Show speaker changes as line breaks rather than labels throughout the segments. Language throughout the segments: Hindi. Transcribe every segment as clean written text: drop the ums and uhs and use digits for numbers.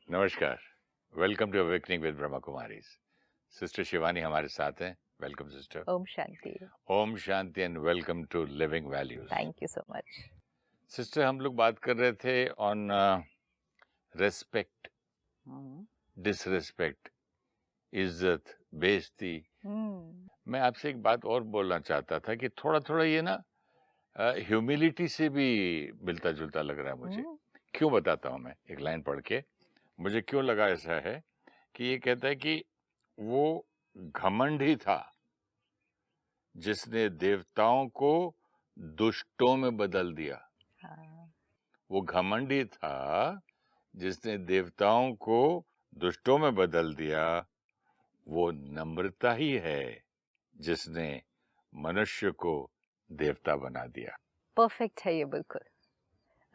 नमस्कार। Welcome to awakening with Brahma Kumaris. Sister Shivani हमारे साथ हैं। Welcome sister.
ओम शांति।
ओम शांति and welcome to living values.
Thank you so much.
Sister, हम लोग बात कर रहे थे ऑन रेस्पेक्ट, डिसरेस्पेक्ट, इज्जत, बेइज्जती। मैं आपसे एक बात और बोलना चाहता था कि थोड़ा थोड़ा ये ना ह्यूमिलिटी से भी मिलता जुलता लग रहा है मुझे। क्यों बताता हूँ। मैं एक लाइन पढ़ के मुझे क्यों लगा ऐसा है कि ये कहता है कि वो घमंड ही था जिसने देवताओं को दुष्टों में बदल दिया। वो घमंड ही था जिसने देवताओं को दुष्टों में बदल दिया। वो नम्रता ही है जिसने मनुष्य को देवता बना दिया।
परफेक्ट है ये बिल्कुल।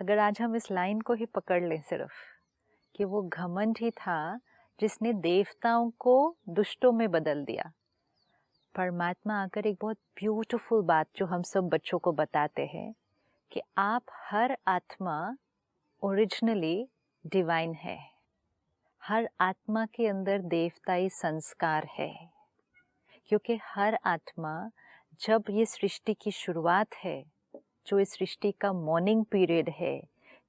अगर आज हम इस लाइन को ही पकड़ लें सिर्फ कि वो घमंड ही था जिसने देवताओं को दुष्टों में बदल दिया। परमात्मा आकर एक बहुत ब्यूटीफुल बात जो हम सब बच्चों को बताते हैं कि आप हर आत्मा ओरिजिनली डिवाइन है। हर आत्मा के अंदर देवताई संस्कार है, क्योंकि हर आत्मा जब ये सृष्टि की शुरुआत है, जो इस सृष्टि का मॉर्निंग पीरियड है,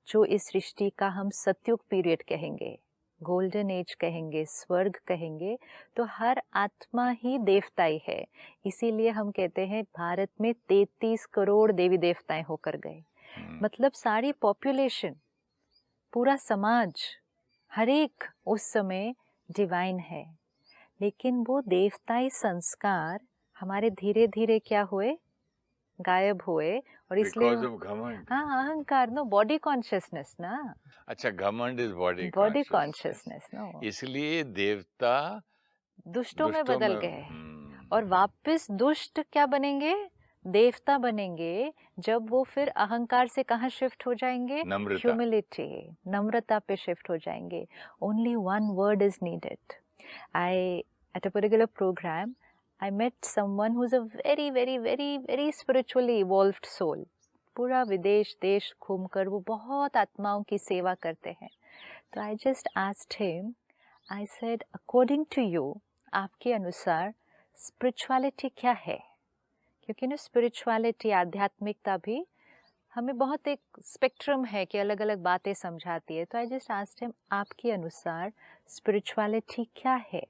जो इस सृष्टि का हम सतयुग पीरियड कहेंगे, गोल्डन एज कहेंगे, स्वर्ग कहेंगे, तो हर आत्मा ही देवताई है। इसीलिए हम कहते हैं भारत में 33 करोड़ देवी देवताएं होकर गए। मतलब सारी पॉपुलेशन, पूरा समाज, हर एक उस समय डिवाइन है। लेकिन वो देवताई संस्कार हमारे धीरे धीरे क्या हुए, गायब हुए। और इसलिए हाँ, अहंकार, नो, बॉडी कॉन्शियसनेस ना।
अच्छा, घमंड इज बॉडी
कॉन्शियसनेस नो।
इसलिए देवता
दुष्टों में बदल गए और वापस दुष्ट क्या बनेंगे, देवता बनेंगे जब वो फिर अहंकार से कहाँ शिफ्ट हो जाएंगे, ह्यूमिलिटी, नम्रता पे शिफ्ट हो जाएंगे। Only one word is needed. At a particular program, I met someone who's a very, very, very, very spiritually evolved soul. पूरा विदेश देश घूमकर वो बहुत आत्माओं की सेवा करते हैं। तो I just asked him, I said, according to you, आपके अनुसार स्पिरिचुअलिटी क्या है? क्योंकि ना स्पिरिचुअलिटी, आध्यात्मिकता भी हमें बहुत एक स्पेक्ट्रम है कि अलग अलग बातें समझाती है। तो I just asked him, आपके अनुसार स्पिरिचुअलिटी क्या है?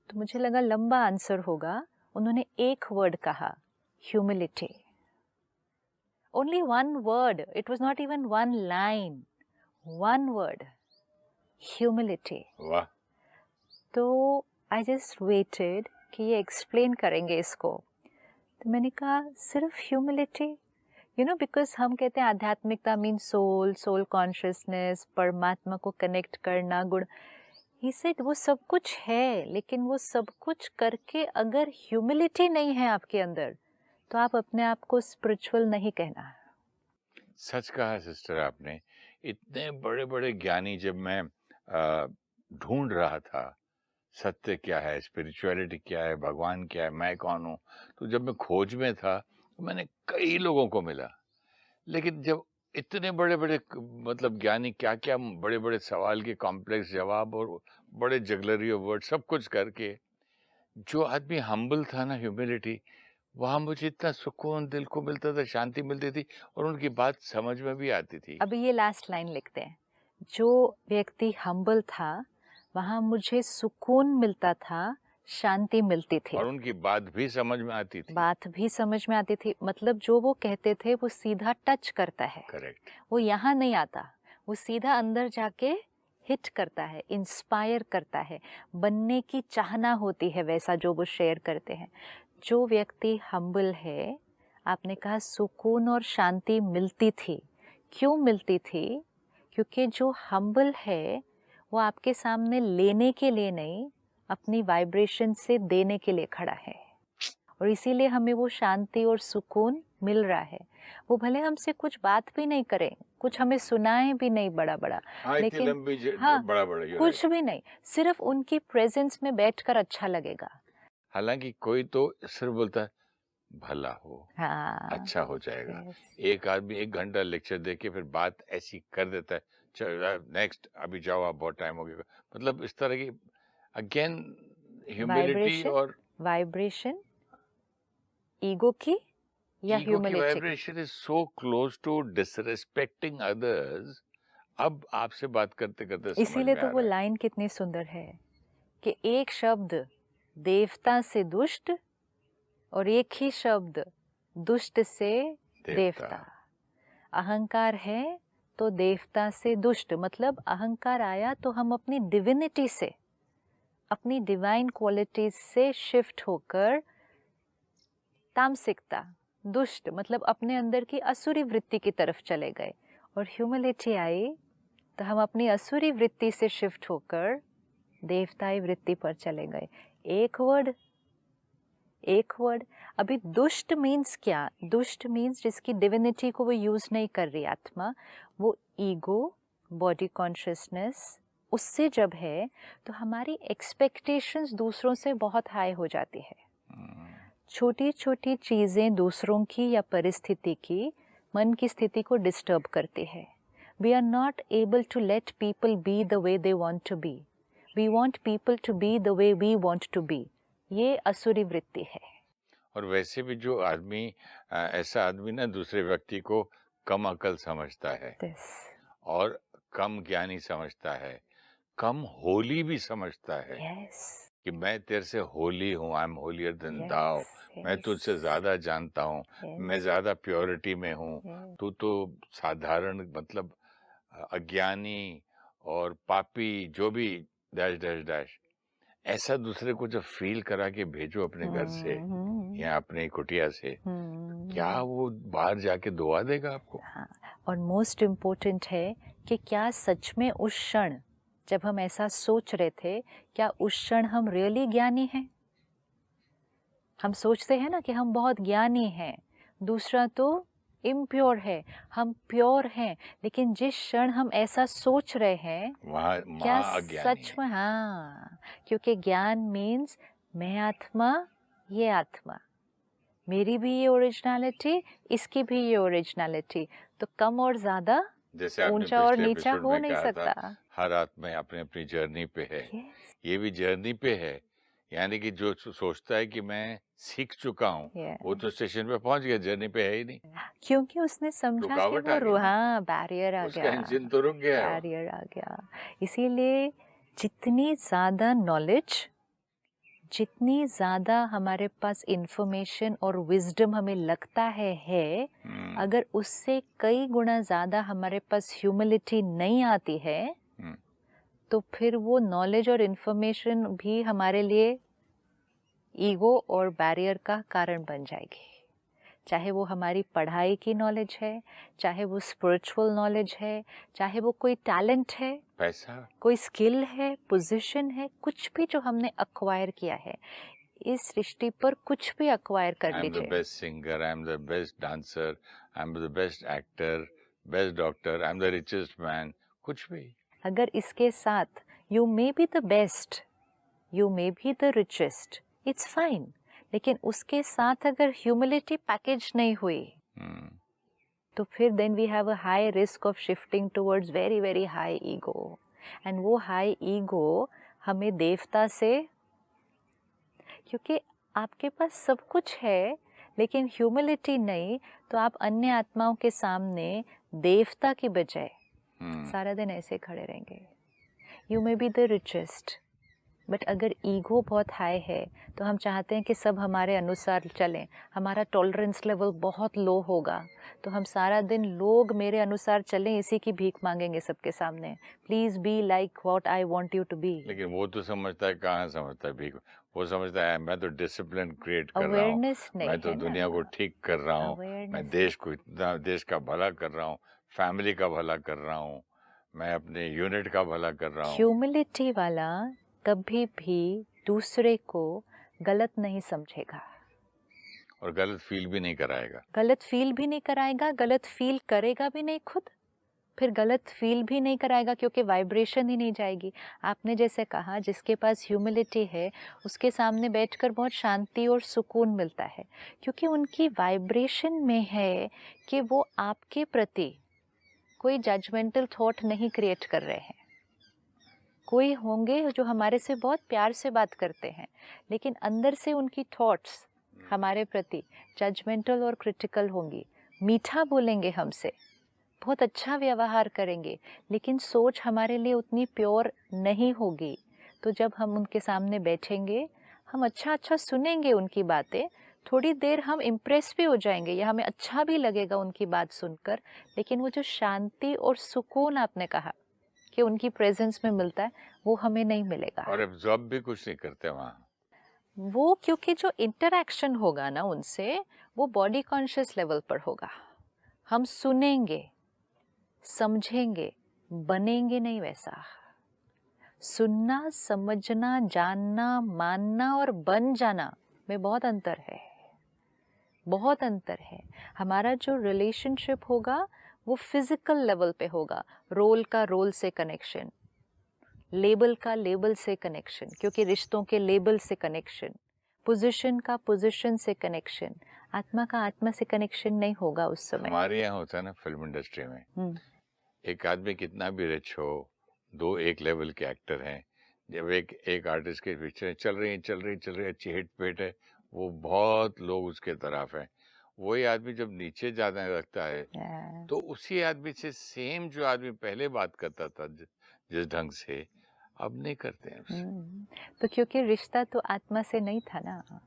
तो मुझे लगा लंबा आंसर होगा। उन्होंने एक वर्ड कहा, humility. Only one word, it was not even one line, one word, humility.
वाह।
तो आई जस्ट वेटेड कि ये एक्सप्लेन करेंगे इसको। तो मैंने कहा सिर्फ ह्यूमिलिटी, यू नो, बिकॉज हम कहते हैं आध्यात्मिकता मीन सोल, सोल कॉन्शियसनेस, परमात्मा को कनेक्ट करना, गुण। He said, वो सब कुछ है, लेकिन वो सब कुछ करके अगर ह्यूमिलिटी नहीं है आपके अंदर, तो आप अपने आप को स्पिरिचुअल नहीं कहना।
सच कहा सिस्टर आपने। इतने बड़े बड़े ज्ञानी जब मैं ढूंढ रहा था सत्य क्या है, स्पिरिचुअलिटी क्या है, भगवान क्या है, मैं कौन हूँ, तो जब मैं खोज में था तो मैंने कई लोगों को मिला। लेकिन जब इतने बड़े बड़े मतलब ज्ञानी क्या क्या बड़े बड़े सवाल के कॉम्प्लेक्स जवाब और बड़े जगलरी ऑफ वर्ड सब कुछ करके, जो आदमी हम्बल था ना, ह्यूमिलिटी, वहां मुझे इतना सुकून दिल को मिलता था, शांति मिलती थी और उनकी बात समझ में भी आती थी।
अभी ये लास्ट लाइन लिखते हैं, जो व्यक्ति हम्बल था वहां मुझे सुकून मिलता था, शांति मिलती थी
और उनकी बात भी समझ में आती थी।
बात भी समझ में आती थी। मतलब जो वो कहते थे वो सीधा टच करता है।
करेक्ट।
वो यहाँ नहीं आता, वो सीधा अंदर जाके हिट करता है, इंस्पायर करता है, बनने की चाहना होती है वैसा जो वो शेयर करते हैं। जो व्यक्ति हम्बल है, आपने कहा सुकून और शांति मिलती थी। क्यों मिलती थी? क्योंकि जो हम्बल है वो आपके सामने लेने के लिए नहीं, अपनी वाइब्रेशन से देने के लिए खड़ा है, और इसीलिए हमें वो शांति और सुकून मिल रहा है। वो भले हमसे कुछ बात भी नहीं करें, कुछ हमें सुनाए भी नहीं बड़ा बड़ा, लेकिन
बड़ा बड़ा
कुछ भी नहीं, सिर्फ उनकी प्रेजेंस में बैठकर अच्छा लगेगा।
हालांकि कोई तो सिर्फ बोलता है भला हो, अच्छा हो जाएगा। एक आदमी 1 घंटा लेक्चर दे के फिर बात ऐसी कर देता है नेक्स्ट अभी जाओ, आप बहुत टाइम हो गया, मतलब इस तरह की अगेन ह्यूमिलिटी
वाइब्रेशन,
और
वाइब्रेशन ईगो की या
ईगो की
ह्यूमिलिटी की?
Vibration is so close to disrespecting others. अब आपसे बात करते करते समझ
इसीलिए
में
तो
आ
वो
रहा है।
लाइन कितनी सुंदर है कि एक शब्द देवता से दुष्ट और एक ही शब्द दुष्ट से देवता। अहंकार है तो देवता से दुष्ट, मतलब अहंकार आया तो हम अपनी डिविनिटी से, अपनी डिवाइन क्वालिटीज से शिफ्ट होकर तामसिकता, दुष्ट मतलब अपने अंदर की असुरी वृत्ति की तरफ चले गए। और ह्यूमिलिटी आई तो हम अपनी असुरी वृत्ति से शिफ्ट होकर देवताई वृत्ति पर चले गए। एक वर्ड, एक वर्ड। अभी दुष्ट मीन्स क्या? दुष्ट मीन्स जिसकी डिविनिटी को वो यूज नहीं कर रही आत्मा, वो ईगो, बॉडी कॉन्शियसनेस, उससे जब है तो हमारी एक्सपेक्टेशंस दूसरों से बहुत हाई हो जाती है। छोटी छोटी चीजें दूसरों की या परिस्थिति की मन की स्थिति को डिस्टर्ब करती है। We are not able to let people be the way they want to be. We want people to be the way we want to be. ये असुरी वृत्ति है।
और वैसे भी जो आदमी ऐसा आदमी ना दूसरे व्यक्ति को कम अकल समझता है
This.
और कम ज्ञानी समझता है, कम होली भी समझता है।
Yes.
कि मैं तेरे से होली हूँ, I am holier then
Yes,
दाओ, मैं
yes,
तुझसे ज्यादा जानता हूँ,
yes,
मैं ज्यादा प्योरिटी में हूँ,
yes.
तू तो साधारण मतलब अज्ञानी और पापी जो भी डैश डैश डैश। ऐसा दूसरे को जब फील करा के भेजो अपने घर से या अपने कुटिया से, क्या वो बाहर जाके दुआ देगा आपको?
हाँ, और मोस्ट इम्पोर्टेंट है कि क्या सच में उस क्षण जब हम ऐसा सोच रहे थे, क्या उस क्षण हम रियली ज्ञानी हैं? हम सोचते हैं ना कि हम बहुत ज्ञानी हैं, दूसरा तो इम्प्योर है, हम प्योर हैं, लेकिन जिस क्षण हम ऐसा सोच रहे हैं क्या सच में? हाँ, क्योंकि ज्ञान मीन्स मैं आत्मा, ये आत्मा, मेरी भी ये ओरिजिनलिटी, इसकी भी ये ओरिजिनलिटी, तो कम और ज्यादा,
जैसे आपने
ऊंचा और
पिछले
नीचा
एपिसोड
हो
में
नहीं
कहा
सकता।
था, हर आत्मा अपने अपनी जर्नी पे है।
yes.
ये भी जर्नी पे है, यानी कि जो सोचता है कि मैं सीख चुका हूँ, वो तो स्टेशन पे पहुंच गया, जर्नी पे है ही नहीं,
क्योंकि उसने समझा कि
रुकावट आ
वो
गई ना,
बैरियर आ
उसका
गया,
इंजन तो रुक गया,
बैरियर आ गया। इसीलिए जितनी ज़्यादा नॉलेज, जितनी ज़्यादा हमारे पास इंफॉर्मेशन और विजडम हमें लगता है, अगर उससे कई गुना ज़्यादा हमारे पास ह्यूमिलिटी नहीं आती है, तो फिर वो नॉलेज और इंफॉर्मेशन भी हमारे लिए ईगो और बैरियर का कारण बन जाएगी। चाहे वो हमारी पढ़ाई की नॉलेज है, चाहे वो स्पिरिचुअल नॉलेज है, चाहे वो कोई टैलेंट है,
पैसा,
कोई स्किल है, पोजीशन है, कुछ भी जो हमने अक्वायर किया है, इस सृष्टि पर कुछ भी अक्वायर कर लीजिए।
I am the best singer, I am the best dancer, I am the best actor, best doctor, I am the richest man, कुछ भी।
अगर इसके साथ you may be the best, you may be the richest, it's fine, लेकिन उसके साथ अगर ह्यूमिलिटी पैकेज नहीं हुई, तो फिर then we have a high risk of shifting towards very very high ego, and वो हाई ईगो हमें देवता से, क्योंकि आपके पास सब कुछ है लेकिन ह्यूमिलिटी नहीं, तो आप अन्य आत्माओं के सामने देवता की बजाय सारा दिन ऐसे खड़े रहेंगे। You may be the richest, but अगर ईगो बहुत हाई है तो हम चाहते हैं कि सब हमारे अनुसार चलें, हमारा टॉलरेंस लेवल बहुत लो होगा, तो हम सारा दिन लोग मेरे अनुसार चलें इसी की भीख मांगेंगे सबके सामने, please be like what I want you to be.
लेकिन वो तो समझता है, कहाँ समझता है भीख, वो समझता है मैं तो डिसिप्लिन क्रिएट कर रहा हूँ, मैं तो दुनिया को ठीक कर रहा हूँ, मैं देश को इतना, देश का भला कर रहा हूँ, फैमिली का भला कर रहा हूँ, मैं अपने यूनिट का भला कर रहा हूँ।
ह्यूमिलिटी वाला कभी भी दूसरे को गलत नहीं समझेगा
और गलत फील भी नहीं कराएगा,
गलत फील भी नहीं कराएगा, गलत फील करेगा भी नहीं खुद, फिर गलत फील भी नहीं कराएगा क्योंकि वाइब्रेशन ही नहीं जाएगी। आपने जैसे कहा जिसके पास ह्यूमिलिटी है उसके सामने बैठकर बहुत शांति और सुकून मिलता है, क्योंकि उनकी वाइब्रेशन में है कि वो आपके प्रति कोई जजमेंटल थॉट नहीं क्रिएट कर रहे हैं। कोई होंगे जो हमारे से बहुत प्यार से बात करते हैं, लेकिन अंदर से उनकी थॉट्स हमारे प्रति जजमेंटल और क्रिटिकल होंगी। मीठा बोलेंगे हमसे, बहुत अच्छा व्यवहार करेंगे, लेकिन सोच हमारे लिए उतनी प्योर नहीं होगी। तो जब हम उनके सामने बैठेंगे, हम अच्छा अच्छा सुनेंगे उनकी बातें, थोड़ी देर हम इम्प्रेस भी हो जाएंगे या हमें अच्छा भी लगेगा उनकी बात सुनकर, लेकिन वो जो शांति और सुकून आपने कहा कि उनकी प्रेजेंस में मिलता है, वो हमें नहीं मिलेगा।
और एब्जॉर्ब भी कुछ नहीं करते वहाँ।
वो क्योंकि जो इंटरैक्शन होगा ना उनसे, वो बॉडी कॉन्शियस लेवल पर होगा। हम सुनेंगे, समझेंगे, बनेंगे नहीं वैसा। सुनना, समझना, जानना, मानना और बन जाना में बहुत अंतर है, बहुत अंतर है। हमारा जो रिलेशनशिप होगा वो फिजिकल लेवल पे होगा। रोल का रोल से कनेक्शन, लेबल का लेबल से कनेक्शन, क्योंकि रिश्तों के लेबल से कनेक्शन, पोजीशन का पोजीशन से कनेक्शन, आत्मा का आत्मा से कनेक्शन नहीं होगा उस समय।
हमारे यहाँ होता है ना फिल्म इंडस्ट्री में, एक आदमी कितना भी रिच हो, दो एक लेवल के एक्टर हैं, जब एक आर्टिस्ट की पिक्चर चल रही अच्छी हिट पेट है, वो बहुत लोग उसके तरफ हैं। वही आदमी जब नीचे जाने लगता है, तो उसी आदमी से सेम जो आदमी पहले बात करता था जिस ढंग से, अब नहीं करते हैं उससे।
तो क्योंकि रिश्ता तो आत्मा से नहीं था ना,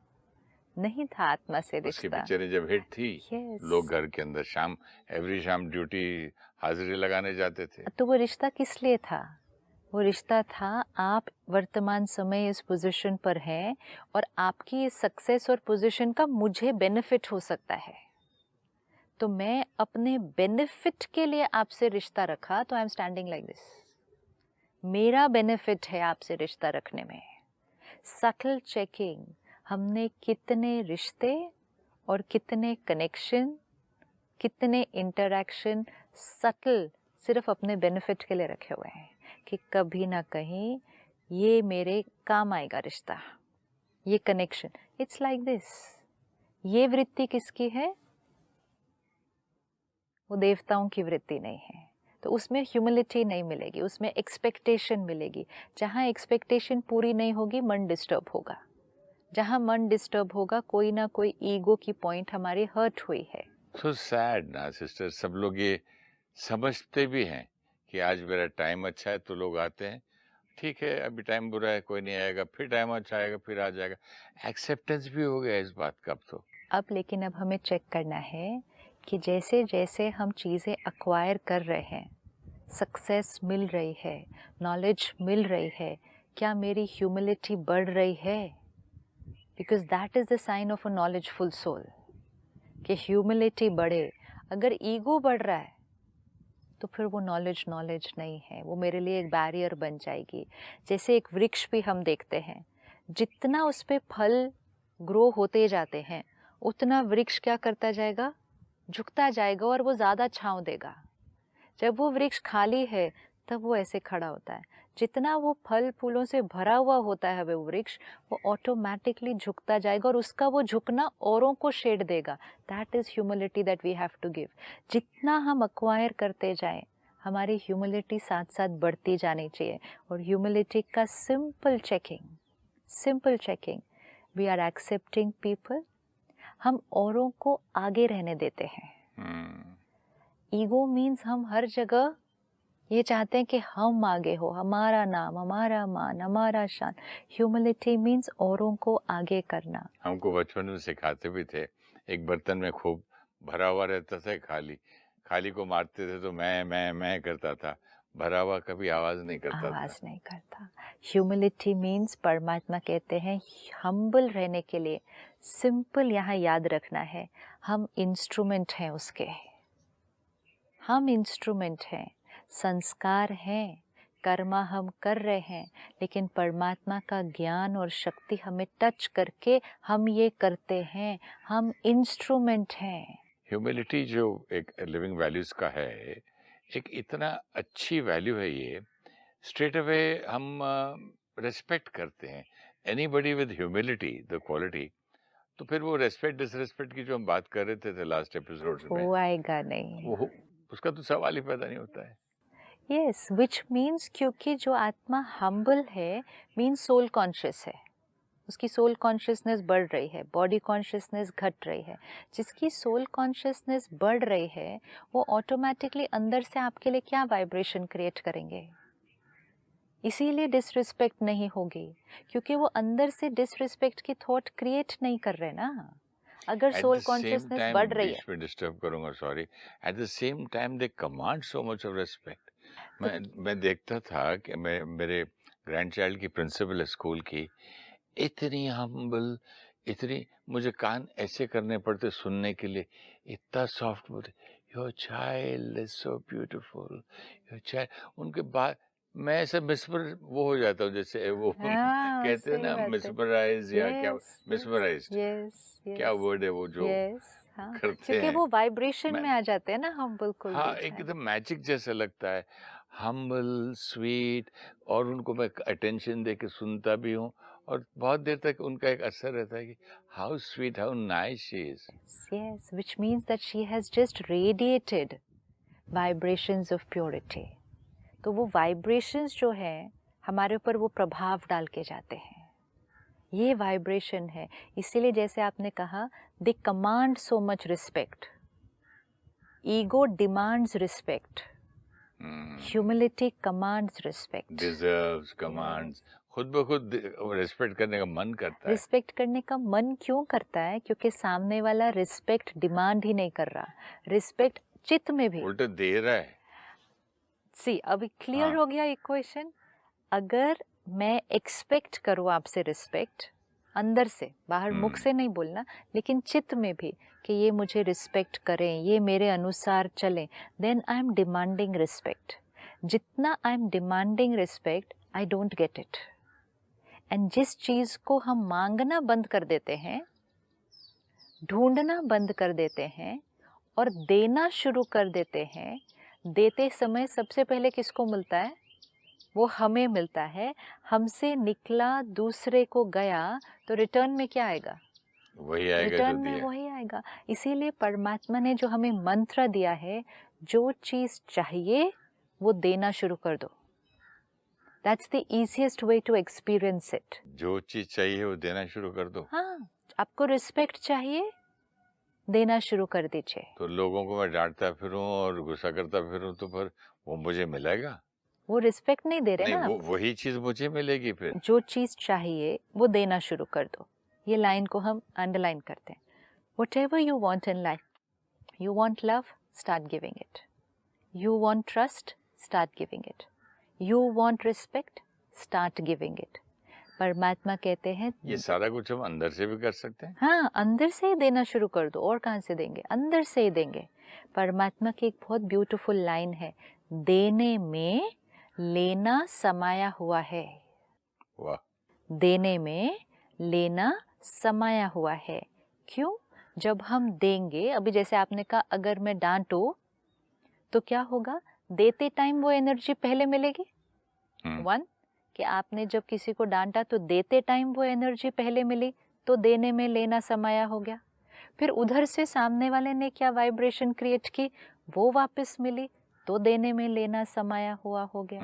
नहीं था आत्मा से
उसकी
रिश्ता।
पिक्चरें जब हिट थी,
Yes.
लोग घर के अंदर एवरी शाम ड्यूटी हाजिरी लगाने जाते थे।
तो वो रिश्ता किस लिए था? वो रिश्ता था, आप वर्तमान समय इस पोजीशन पर हैं और आपकी इस सक्सेस और पोजीशन का मुझे बेनिफिट हो सकता है, तो मैं अपने बेनिफिट के लिए आपसे रिश्ता रखा, तो I am standing like this. मेरा बेनिफिट है आपसे रिश्ता रखने में। सटल चेकिंग, हमने कितने रिश्ते और कितने कनेक्शन, कितने इंटरैक्शन सटल सिर्फ अपने बेनिफिट के लिए रखे हुए हैं कि कभी ना कहीं ये मेरे काम आएगा रिश्ता, ये कनेक्शन। It's like this. ये वृत्ति किसकी है? वो देवताओं की वृत्ति नहीं है, तो उसमें ह्यूमिलिटी नहीं मिलेगी, उसमें एक्सपेक्टेशन मिलेगी। जहाँ एक्सपेक्टेशन पूरी नहीं होगी, मन डिस्टर्ब होगा। जहाँ मन डिस्टर्ब होगा, कोई ना कोई ईगो की पॉइंट हमारी हर्ट हुई है।
सो सैड ना सिस्टर, सब लोग ये समझते भी हैं कि आज मेरा टाइम अच्छा है तो लोग आते हैं, ठीक है अभी टाइम बुरा है कोई नहीं आएगा, फिर टाइम अच्छा आएगा फिर आ जाएगा। एक्सेप्टेंस भी हो गया इस बात का अब तो।
अब लेकिन अब हमें चेक करना है कि जैसे जैसे हम चीज़ें अक्वायर कर रहे हैं, सक्सेस मिल रही है, नॉलेज मिल रही है, क्या मेरी ह्यूमिलिटी बढ़ रही है? Because that is the sign of a knowledgeful soul कि ह्यूमिलिटी बढ़े। अगर ईगो बढ़ रहा है तो फिर वो नॉलेज नहीं है, वो मेरे लिए एक बैरियर बन जाएगी। जैसे एक वृक्ष भी हम देखते हैं, जितना उस पर फल ग्रो होते जाते हैं, उतना वृक्ष क्या करता जाएगा? झुकता जाएगा और वो ज़्यादा छांव देगा। जब वो वृक्ष खाली है तब वो ऐसे खड़ा होता है। जितना वो फल फूलों से भरा हुआ होता है वो वृक्ष, वो ऑटोमेटिकली झुकता जाएगा और उसका वो झुकना औरों को शेड देगा। That is humility that we have to give. जितना हम अक्वायर करते जाएं, हमारी ह्यूमिलिटी साथ साथ बढ़ती जानी चाहिए। और ह्यूमिलिटी का simple checking, we are accepting people, हम औरों को आगे रहने देते हैं। ईगो मीन्स हम हर जगह ये चाहते हैं कि हम आगे हो, हमारा नाम, हमारा मान, हमारा शान। ह्यूमिलिटी मीन्स औरों को आगे करना।
हमको बचपन में सिखाते भी थे, एक बर्तन में खूब भरा हुआ रहता था, खाली को मारते थे तो मैं करता था, भरा हुआ कभी आवाज नहीं करता था।
आवाज नहीं करता। ह्यूमिलिटी मीन्स, परमात्मा कहते हैं हम्बल रहने के लिए सिंपल यहाँ याद रखना है, हम इंस्ट्रूमेंट हैं उसके, हम इंस्ट्रूमेंट हैं, संस्कार हैं, कर्मा हम कर रहे हैं, लेकिन परमात्मा का ज्ञान और शक्ति हमें टच करके हम ये करते हैं, हम इंस्ट्रूमेंट हैं।
ह्यूमिलिटी जो एक लिविंग वैल्यूज का है, एक इतना अच्छी वैल्यू है ये, स्ट्रेट अवे हम रिस्पेक्ट करते हैं। Anybody with humility the quality, तो फिर वो रेस्पेक्ट डिसरेस्पेक्ट की जो हम बात कर रहे थे लास्ट एपिसोड में,
वो आएगा नहीं।
वो उसका तो सवाल ही पैदा नहीं होता है।
यस, विच मीन्स क्योंकि जो आत्मा हम्बल है मीन्स सोल कॉन्शियस है, उसकी सोल कॉन्शियसनेस बढ़ रही है, बॉडी कॉन्शियसनेस घट रही है। जिसकी सोल कॉन्शियसनेस बढ़ रही है वो ऑटोमेटिकली अंदर से आपके लिए क्या वाइब्रेशन क्रिएट करेंगे। इसीलिए डिसरिस्पेक्ट नहीं होगी, क्योंकि वो अंदर से डिसरिस्पेक्ट की थॉट क्रिएट नहीं कर रहे ना। अगर
at
soul
the same
consciousness
time,
बढ़ रही है
बीच में डिस्टर्ब करूंगा, sorry, at the same time they command so much of respect.
तो
मैं देखता था कि मैं मेरे ग्रैंड चाइल्ड की प्रिंसिपल है स्कूल की, इतनी हम्बल, इतनी, मुझे कान ऐसे करने पड़ते सुनने के लिए, इतना सॉफ्ट बोलते, your child is so beautiful, your child. उनके बाद मैं ऐसे मिसमर वो हो जाता हूँ, जैसे वो
हाँ,
कहते हैं
सही
ना,
बात है।
मिसमराइज, या क्या,
यस यस
मिसमराइज्ड,
यस
क्या
यस
वर्ड है वो जो
यस। हाँ,
करते
क्योंकि
हैं।
वो वाइब्रेशन
मैं,
में आ जाते हैं ना हम, बिल्कुल
हाँ,
देखा है।
एकदम मैजिक जैसा लगता है, हम्बल, स्वीट, और उनको मैं अटेंशन दे के सुनता भी हूँ, और बहुत देर तक उनका एक असर रहता है कि how sweet, how nice she is.
Yes, which means that she has just radiated vibrations of purity. तो वो vibrations जो है हमारे ऊपर वो प्रभाव डाल के जाते हैं, ये vibration है। इसीलिए जैसे आपने कहा, they command so much respect. Ego demands respect. Humility commands respect.
Deserves, commands, खुद ब खुद रिस्पेक्ट करने का मन करता है।
रिस्पेक्ट करने का मन क्यों करता है? क्योंकि सामने वाला रिस्पेक्ट डिमांड ही नहीं कर रहा, रिस्पेक्ट चित्त में भी।
उल्टा दे रहा है।
सी, अभी क्लियर
हाँ।
हो गया इक्वेशन। अगर मैं एक्सपेक्ट करूँ आपसे रिस्पेक्ट, अंदर से, बाहर मुख से नहीं बोलना, लेकिन चित्त में भी, कि ये मुझे रिस्पेक्ट करें, ये मेरे अनुसार चलें, then I am demanding respect. जितना I am demanding respect, I don't get it. And जिस चीज़ को हम मांगना बंद कर देते हैं, ढूंढना बंद कर देते हैं और देना शुरू कर देते हैं, देते समय सबसे पहले किसको मिलता है? वो हमें मिलता है। हमसे निकला दूसरे को गया, तो रिटर्न में क्या आएगा?
वही आएगा जो
रिटर्न में
दिया।
वही आएगा। इसीलिए परमात्मा ने जो हमें मंत्र दिया है, जो चीज़ चाहिए वो देना शुरू कर दो। That's the easiest way to experience it.
जो चीज चाहिए वो देना शुरू कर दो।
हाँ, आपको रिस्पेक्ट चाहिए, देना शुरू कर दीजिए।
तो लोगों को मैं डांटता फिरूं और गुस्सा करता फिरूं, तो फिर वो मुझे मिलेगा?
वो रिस्पेक्ट नहीं दे रहे
नहीं,
ना
वो
आप।
वही चीज मुझे मिलेगी फिर।
जो चीज़ चाहिए वो देना शुरू कर दो। ये लाइन को हम अंडरलाइन करते हैं। Whatever you want in life, you want love, start giving it. You want trust, start giving it. You want respect, start giving it. परमात्मा कहते हैं,
ये सारा कुछ हम अंदर से भी कर सकते हैं।
हाँ, अंदर से ही देना शुरू कर दो। और कहाँ से देंगे? अंदर से ही देंगे। परमात्मा की एक बहुत ब्यूटीफुल लाइन है, देने में लेना समाया हुआ है।
वाह।
देने में लेना समाया हुआ है। क्यों? जब हम देंगे, अभी जैसे आपने कहा, अगर मैं डांटूं तो क्या होगा? देते टाइम वो एनर्जी पहले मिलेगी। वन, कि आपने जब किसी को डांटा तो देते टाइम वो एनर्जी पहले मिली, तो देने में लेना समाया हो गया। फिर उधर से सामने वाले ने क्या वाइब्रेशन क्रिएट की, वो वापस मिली, तो देने में लेना समाया हुआ हो गया।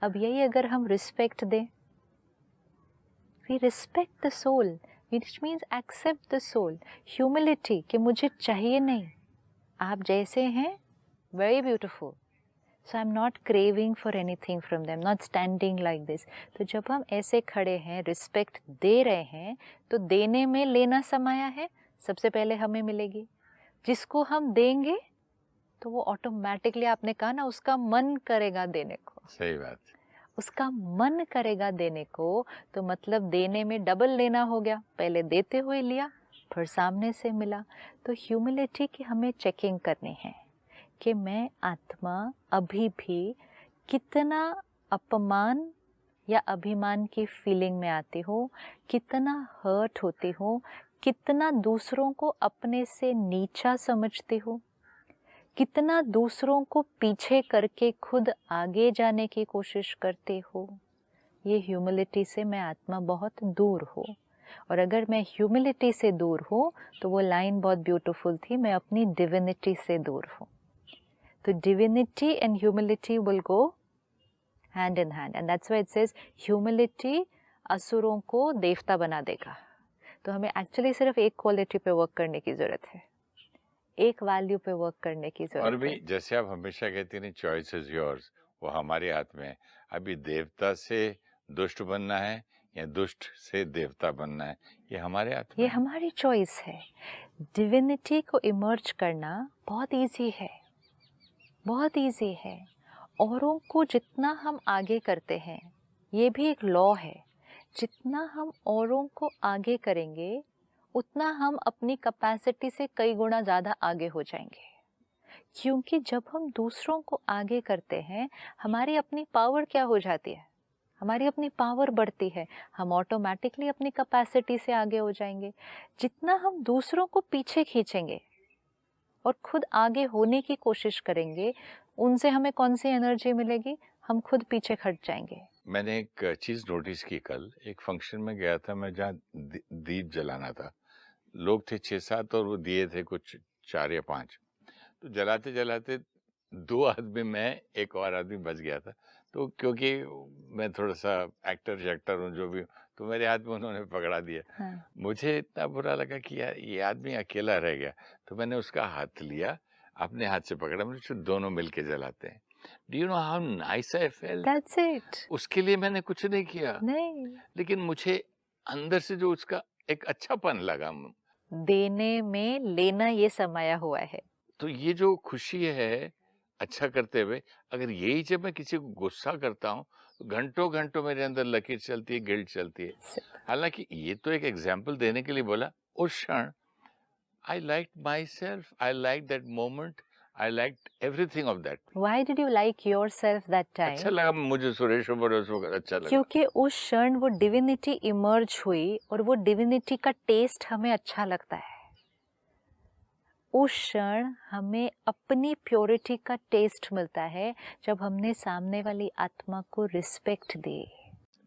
अब यही अगर हम रिस्पेक्ट दें, we respect the soul, which means accept the soul. Humility, कि मुझे चाहिए नहीं, आप जैसे हैं, very beautiful, so I'm not craving for anything from them, not standing like this. तो जब हम ऐसे खड़े हैं, रिस्पेक्ट दे रहे हैं, तो देने में लेना समाया है, सबसे पहले हमें मिलेगी। जिसको हम देंगे तो वो ऑटोमेटिकली, आपने कहा ना, उसका मन करेगा देने को।
सही बात।
उसका मन करेगा देने को, तो मतलब देने में डबल लेना हो गया। पहले देते हुए लिया, फिर सामने से मिला। तो ह्यूमिलिटी की हमें चेकिंग करनी है कि मैं आत्मा अभी भी कितना अपमान या अभिमान की फीलिंग में आती हूँ, कितना हर्ट होती हूँ, कितना दूसरों को अपने से नीचा समझती हूँ, कितना दूसरों को पीछे करके खुद आगे जाने की कोशिश करते हो। ये ह्यूमिलिटी से मैं आत्मा बहुत दूर हो। और अगर मैं ह्यूमिलिटी से दूर हूँ, तो वो लाइन बहुत ब्यूटीफुल थी, मैं अपनी डिविनिटी से दूर हूँ। तो divinity and humility will go hand in hand, and that's why it says humility असुरों को देवता बना देगा। तो हमें एक्चुअली सिर्फ एक क्वालिटी पे वर्क करने की जरूरत है, एक वैल्यू पे वर्क करने की जरूरत है।
और भी जैसे आप हमेशा कहती हैं चॉइस इज योर्स, वो हमारे हाथ में है। अभी देवता से दुष्ट बनना है या दुष्ट से देवता बनना है, ये हमारे हाथ में
ये
है।
हमारी चॉइस है। डिविनिटी को इमर्ज करना बहुत इजी है, बहुत इजी है। औरों को जितना हम आगे करते हैं, ये भी एक लॉ है, जितना हम औरों को आगे करेंगे उतना हम अपनी कैपेसिटी से कई गुना ज़्यादा आगे हो जाएंगे। क्योंकि जब हम दूसरों को आगे करते हैं, हमारी अपनी पावर क्या हो जाती है, हमारी अपनी पावर बढ़ती है, हम ऑटोमेटिकली अपनी कैपेसिटी से आगे हो जाएंगे। जितना हम दूसरों को पीछे खींचेंगे और खुद आगे होने की कोशिश करेंगे, उनसे हमें कौन सी एनर्जी मिलेगी, हम खुद पीछे हट जाएंगे।
मैंने एक चीज नोटिस की, कल एक फंक्शन में गया था मैं जहाँ दीप जलाना था। लोग थे 6-7 और वो दिए थे कुछ 4 या 5। तो जलाते जलाते 2 आदमी, मैं एक और आदमी बच गया था। तो क्योंकि मैं थोड़ा सा एक्टर हूँ जो भी हूँ, तो मेरे हाथ में उन्होंने पकड़ा दिया।
हाँ।
मुझे इतना बुरा लगा कि यार ये आदमी अकेला रह गया। तो मैंने उसका हाथ लिया, अपने हाथ से पकड़ा, मैंने सोचा दोनों मिलके जलाते हैं। Do you know how nice I felt?
That's it.
उसके लिए मैंने कुछ नहीं किया,
नहीं,
लेकिन मुझे अंदर से जो उसका एक अच्छापन लगा।
देने में लेना ये समाया हुआ है।
तो ये जो खुशी है अच्छा करते हुए, अगर यही जब मैं किसी को गुस्सा करता हूँ तो घंटों घंटों मेरे अंदर लकीर चलती है, गिल्ट चलती है। हालांकि ये तो एक एग्जाम्पल देने के लिए बोला। उस क्षण I like my self, I like that moment, I like everything of that.
Why did you like yourself that time?
अच्छा लगा मुझे, सुरेश ऊपर उस वक्त अच्छा लगा।
क्योंकि उस क्षण वो डिविनिटी इमर्ज हुई और वो डिविनिटी का टेस्ट हमें अच्छा लगता है। उस क्षण हमें अपनी प्योरिटी का टेस्ट मिलता है जब हमने सामने वाली आत्मा को रिस्पेक्ट दी।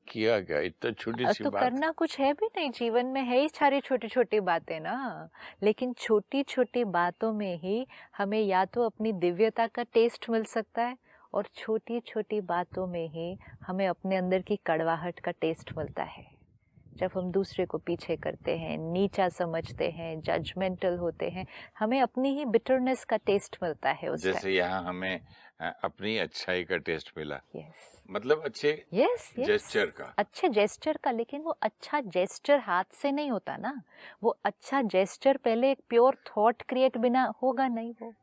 किया गया इतना छोटी सी
तो
बात।
करना कुछ है भी नहीं, जीवन में है ही सारी छोटी छोटी बातें ना, लेकिन छोटी छोटी बातों में ही हमें या तो अपनी दिव्यता का टेस्ट मिल सकता है, और छोटी छोटी बातों में ही हमें अपने अंदर की कड़वाहट का टेस्ट मिलता है। जब हम दूसरे को पीछे करते हैं, नीचा समझते हैं, जजमेंटल होते हैं, हमें अपनी ही बिटरनेस का टेस्ट मिलता है उस
जैसे यहाँ हमें अपनी अच्छाई का टेस्ट मिला।
यस
मतलब अच्छे
यस
जेस्चर का।
अच्छे जेस्चर का। लेकिन वो अच्छा जेस्चर हाथ से नहीं होता ना, वो अच्छा जेस्चर पहले एक प्योर थॉट क्रिएट बिना होगा नहीं वो।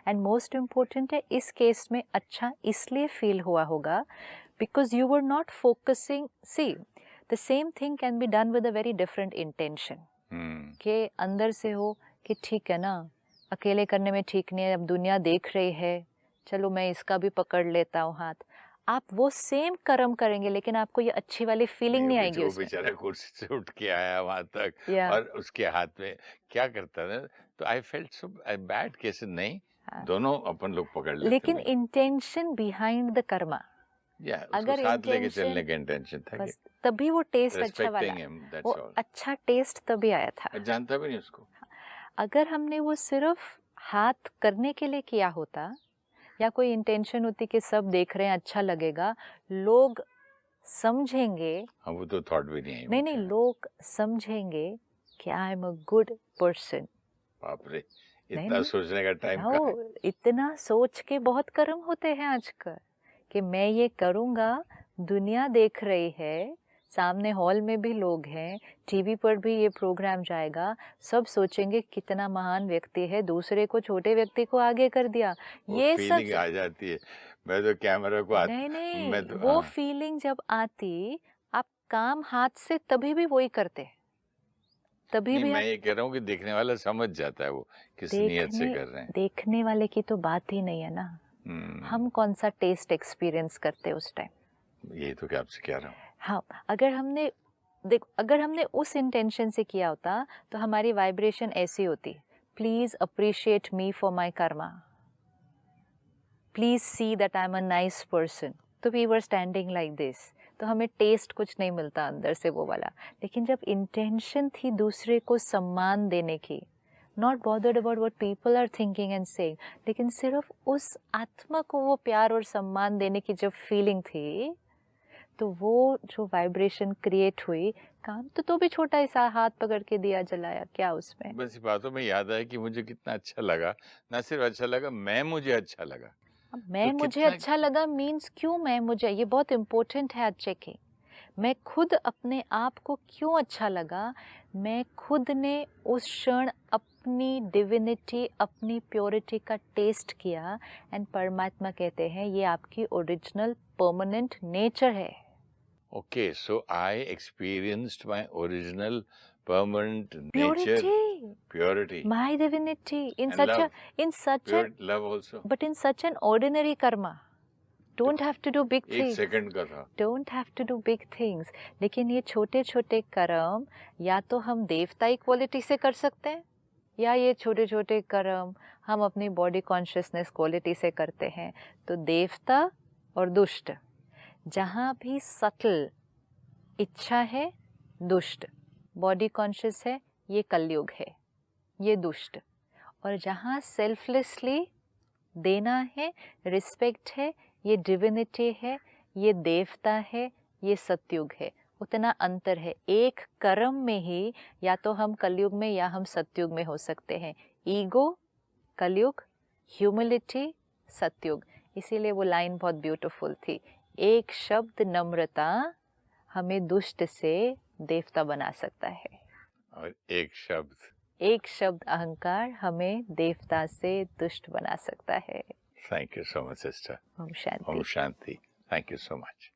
एंड मोस्ट इम्पोर्टेंट है इस केस में, अच्छा इसलिए फील हुआ होगा because you were not focusing. See, the same thing can be done with a very different intention, के अंदर से हो कि ठीक है ना, अकेले करने में ठीक नहीं है, अब दुनिया देख रही है, चलो मैं इसका भी पकड़ लेता हूँ हाथ। आप वो सेम कर्म करेंगे, लेकिन आपको ये अच्छी वाली फीलिंग नहीं आएगी
वो
उसमें।
बेचारा कुर्सी से उठ के आया वहां तक,
या
और उसके हाथ में क्या करता था, तो आई फेल्ट सो बैड कैसे नहीं।
हाँ।
दोनों अपन लोग पकड़ लेते।
लेकिन इंटेंशन बिहाइंड द कर्मा,
या उसको
अगर
साथ लेके
intention-
चलने का इंटेंशन था।
बस तभी वो टेस्ट अच्छा वाला,
Respecting him, that's
वो
all.
अच्छा टेस्ट तभी आया था।
मैं जानता भी नहीं उसको।
अगर हमने वो सिर्फ हाथ करने के लिए किया होता, या कोई इंटेंशन होती कि सब देख रहे हैं अच्छा लगेगा, लोग समझेंगे,
हाँ वो तो थॉट भी नहीं है।
नहीं, लोग समझेंगे कि आई एम अ गुड पर्सन।
बाप रे,
नहीं,
इतना सोचने का टाइम कहाँ है?
इतना सोच के बहुत कर्म होते हैं आजकल कि मैं ये करूँगा, दुनिया देख रही है, सामने हॉल में भी लोग हैं, टीवी पर भी ये प्रोग्राम जाएगा, सब सोचेंगे कितना महान व्यक्ति है, दूसरे को, छोटे व्यक्ति को आगे कर दिया। ये सब
फीलिंग आ जाती है। मैं तो कैमरा को
नहीं,
मैं तो
वो फीलिंग जब आती, आप काम हाथ से तभी भी वही करते, तभी
नहीं,
भी
मैं ये कह रहा हूँ कि देखने वाला समझ जाता है वो किस नियत से कर रहे हैं।
देखने वाले की तो बात ही नहीं है ना, हम कौन सा टेस्ट एक्सपीरियंस करते उस टाइम।
यही तो क्या आपसे कह रहा हूँ।
हाँ, अगर हमने उस इंटेंशन से किया होता तो हमारी वाइब्रेशन ऐसी होती, please appreciate me for my karma, please see that I am a nice person. तो we were standing like this, तो हमें टेस्ट कुछ नहीं मिलता अंदर से वो वाला। लेकिन जब इंटेंशन थी दूसरे को सम्मान देने की, not bothered about what people are thinking and saying, लेकिन सिर्फ उस आत्मा को वो प्यार और सम्मान देने की जब फीलिंग थी, तो वो जो वाइब्रेशन क्रिएट हुई, काम तो भी छोटा सा हाथ पकड़ के दिया जलाया, क्या उसमें।
बस बातों में याद आया कि मुझे कितना अच्छा लगा, ना सिर्फ अच्छा लगा, मुझे अच्छा लगा।
अब मैं
तो
मुझे
कितना
अच्छा लगा मीन्स क्यों मैं मुझे, ये बहुत इम्पोर्टेंट है आज चेकिंग। मैं खुद अपने आप को क्यों अच्छा लगा, मैं खुद ने उस क्षण अपनी डिविनिटी, अपनी प्योरिटी का टेस्ट किया, एंड परमात्मा कहते हैं ये आपकी ओरिजिनल परमानेंट नेचर है।
Okay, so I experienced my original permanent nature,
Purity,
purity
my divinity, in
and
such a,
love.
in such
Pure
an,
love also.
but in such an ordinary karma. Don't have to do big
एक
things.
सेकंड का था।
Don't have to do big things. लेकिन ये छोटे छोटे कर्म या तो हम देवताई क्वालिटी से कर सकते हैं, या ये छोटे छोटे कर्म हम अपनी बॉडी कॉन्शियसनेस क्वालिटी से करते हैं। तो देवता और दुष्ट, जहाँ भी सटल इच्छा है दुष्ट, बॉडी कॉन्शियस है ये कलयुग है, ये दुष्ट। और जहाँ सेल्फलेसली देना है, रिस्पेक्ट है, ये डिविनिटी है, ये देवता है, ये सतयुग है। उतना अंतर है, एक कर्म में ही या तो हम कलयुग में या हम सतयुग में हो सकते हैं। ईगो कलयुग, ह्यूमिलिटी सतयुग। इसीलिए वो लाइन बहुत ब्यूटीफुल थी, एक शब्द नम्रता हमें दुष्ट से देवता बना सकता है,
और एक शब्द
अहंकार हमें देवता से दुष्ट बना सकता है।
Thank you so much sister.
ओम शांति।
ओम शांति। Thank you so much.